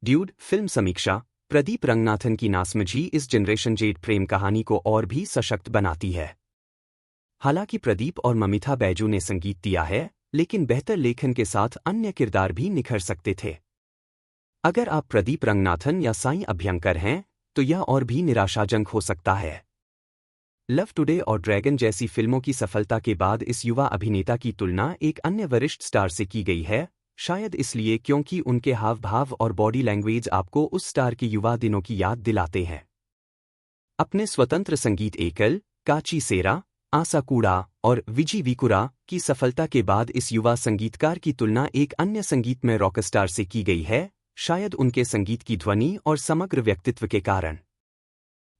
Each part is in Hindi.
ड्यूड फिल्म समीक्षा। प्रदीप रंगनाथन की नासमझी इस जनरेशन जेड प्रेम कहानी को और भी सशक्त बनाती है। हालांकि प्रदीप और ममिता बैजू ने संगीत दिया है, लेकिन बेहतर लेखन के साथ अन्य किरदार भी निखर सकते थे। अगर आप प्रदीप रंगनाथन या साईं अभ्यंकर हैं, तो यह और भी निराशाजनक हो सकता है। लव टुडे और ड्रैगन जैसी फिल्मों की सफलता के बाद इस युवा अभिनेता की तुलना एक अन्य वरिष्ठ स्टार से की गई है, शायद इसलिए क्योंकि उनके हाव भाव और बॉडी लैंग्वेज आपको उस स्टार के युवा दिनों की याद दिलाते हैं। अपने स्वतंत्र संगीत एकल, काची सेरा, आसा कूड़ा और विजी विकुरा की सफलता के बाद इस युवा संगीतकार की तुलना एक अन्य संगीतमय रॉकस्टार से की गई है, शायद उनके संगीत की ध्वनि और समग्र व्यक्तित्व के कारण।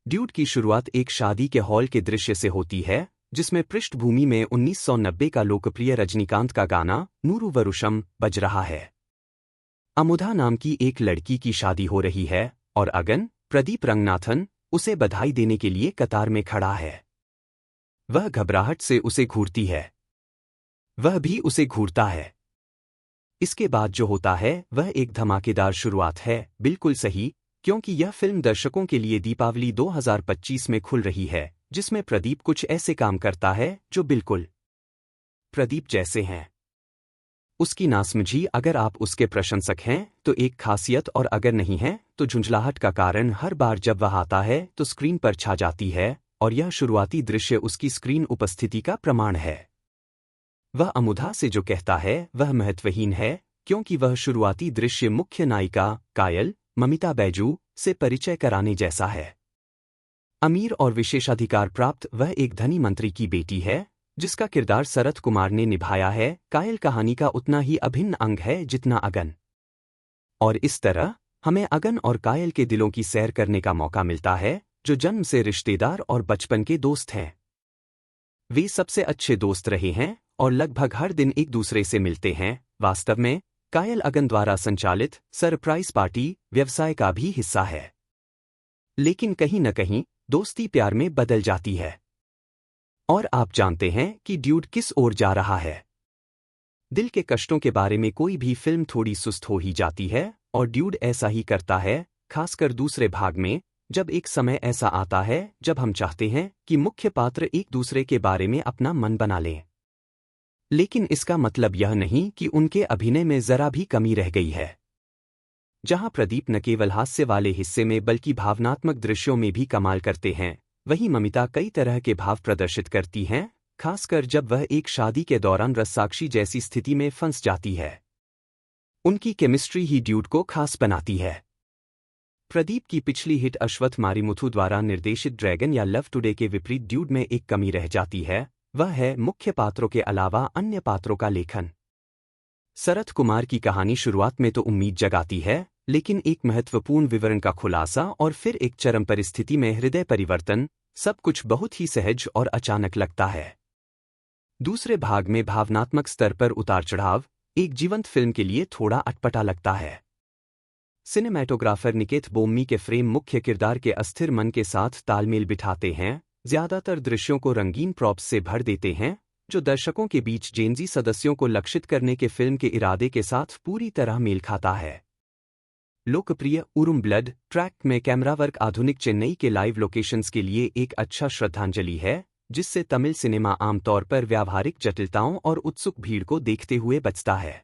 ड्यूड की शुरुआत एक शादी के हॉल के दृश्य से होती है, जिसमें पृष्ठभूमि में 1990 का लोकप्रिय रजनीकांत का गाना नूरू वरुषम बज रहा है। अमुधा नाम की एक लड़की की शादी हो रही है और अगन, प्रदीप रंगनाथन, उसे बधाई देने के लिए कतार में खड़ा है। वह घबराहट से उसे घूरती है। वह भी उसे घूरता है। इसके बाद जो होता है वह एक धमाकेदार शुरुआत है, बिल्कुल सही, क्योंकि यह फिल्म दर्शकों के लिए दीपावली 2025 में खुल रही है, जिसमें प्रदीप कुछ ऐसे काम करता है जो बिल्कुल प्रदीप जैसे हैं। उसकी नासमझी, अगर आप उसके प्रशंसक हैं तो एक खासियत, और अगर नहीं है तो झुंझलाहट का कारण हर बार जब वह आता है तो स्क्रीन पर छा जाती है, और यह शुरुआती दृश्य उसकी स्क्रीन उपस्थिति का प्रमाण है। वह अमुधा से जो कहता है वह महत्वहीन है, क्योंकि वह शुरुआती दृश्य मुख्य नायिका कायल, ममिता बैजू से परिचय कराने जैसा है। अमीर और विशेषाधिकार प्राप्त वह एक धनी मंत्री की बेटी है, जिसका किरदार शरत कुमार ने निभाया है। कायल कहानी का उतना ही अभिन्न अंग है जितना अगन। और इस तरह हमें अगन और कायल के दिलों की सैर करने का मौका मिलता है, जो जन्म से रिश्तेदार और बचपन के दोस्त हैं। वे सबसे अच्छे दोस्त रहे हैं और लगभग हर दिन एक दूसरे से मिलते हैं। वास्तव में कायल अगन द्वारा संचालित सरप्राइज पार्टी व्यवसाय का भी हिस्सा है, लेकिन कहीं न कहीं दोस्ती प्यार में बदल जाती है। और आप जानते हैं कि ड्यूड किस ओर जा रहा है। दिल के कष्टों के बारे में कोई भी फिल्म थोड़ी सुस्त हो ही जाती है, और ड्यूड ऐसा ही करता है, खासकर दूसरे भाग में, जब एक समय ऐसा आता है जब हम चाहते हैं कि मुख्य पात्र एक दूसरे के बारे में अपना मन बना लें। लेकिन इसका मतलब यह नहीं कि उनके अभिनय में जरा भी कमी रह गई है। जहां प्रदीप न केवल हास्य वाले हिस्से में बल्कि भावनात्मक दृश्यों में भी कमाल करते हैं, वहीं ममिता कई तरह के भाव प्रदर्शित करती हैं, खासकर जब वह एक शादी के दौरान रससाक्षी जैसी स्थिति में फंस जाती है। उनकी केमिस्ट्री ही ड्यूड को खास बनाती है। प्रदीप की पिछली हिट अश्वथ मारीमुथु द्वारा निर्देशित ड्रैगन या लव टुडे के विपरीत ड्यूड में एक कमी रह जाती है, वह है मुख्य पात्रों के अलावा अन्य पात्रों का लेखन। शरत कुमार की कहानी शुरुआत में तो उम्मीद जगाती है, लेकिन एक महत्वपूर्ण विवरण का खुलासा और फिर एक चरम परिस्थिति में हृदय परिवर्तन, सब कुछ बहुत ही सहज और अचानक लगता है। दूसरे भाग में भावनात्मक स्तर पर उतार चढ़ाव एक जीवंत फिल्म के लिए थोड़ा अटपटा लगता है। सिनेमैटोग्राफर निकेत बोम्मी के फ्रेम मुख्य किरदार के अस्थिर मन के साथ तालमेल बिठाते हैं, ज्यादातर दृश्यों को रंगीन प्रॉप्स से भर देते हैं, जो दर्शकों के बीच जेनजी सदस्यों को लक्षित करने के फिल्म के इरादे के साथ पूरी तरह मेल खाता है। लोकप्रिय उरुम ब्लड ट्रैक में कैमरा वर्क आधुनिक चेन्नई के लाइव लोकेशंस के लिए एक अच्छा श्रद्धांजलि है, जिससे तमिल सिनेमा आमतौर पर व्यावहारिक जटिलताओं और उत्सुक भीड़ को देखते हुए बचता है।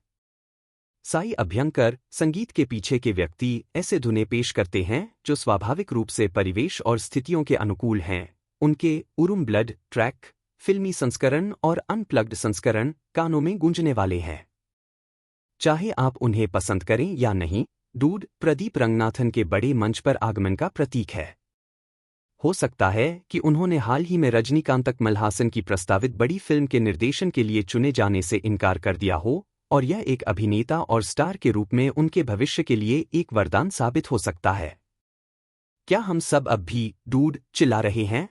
साई अभ्यंकर संगीत के पीछे के व्यक्ति ऐसे धुनें पेश करते हैं जो स्वाभाविक रूप से परिवेश और स्थितियों के अनुकूल हैं। उनके उरुम ब्लड ट्रैक फिल्मी संस्करण और अनप्लग्ड संस्करण कानों में गूंजने वाले हैं। चाहे आप उन्हें पसंद करें या नहीं, ड्यूड प्रदीप रंगनाथन के बड़े मंच पर आगमन का प्रतीक है। हो सकता है कि उन्होंने हाल ही में रजनीकांत मलहासन की प्रस्तावित बड़ी फिल्म के निर्देशन के लिए चुने जाने से इनकार कर दिया हो, और यह एक अभिनेता और स्टार के रूप में उनके भविष्य के लिए एक वरदान साबित हो सकता है। क्या हम सब अब भी ड्यूड चिल्ला रहे हैं?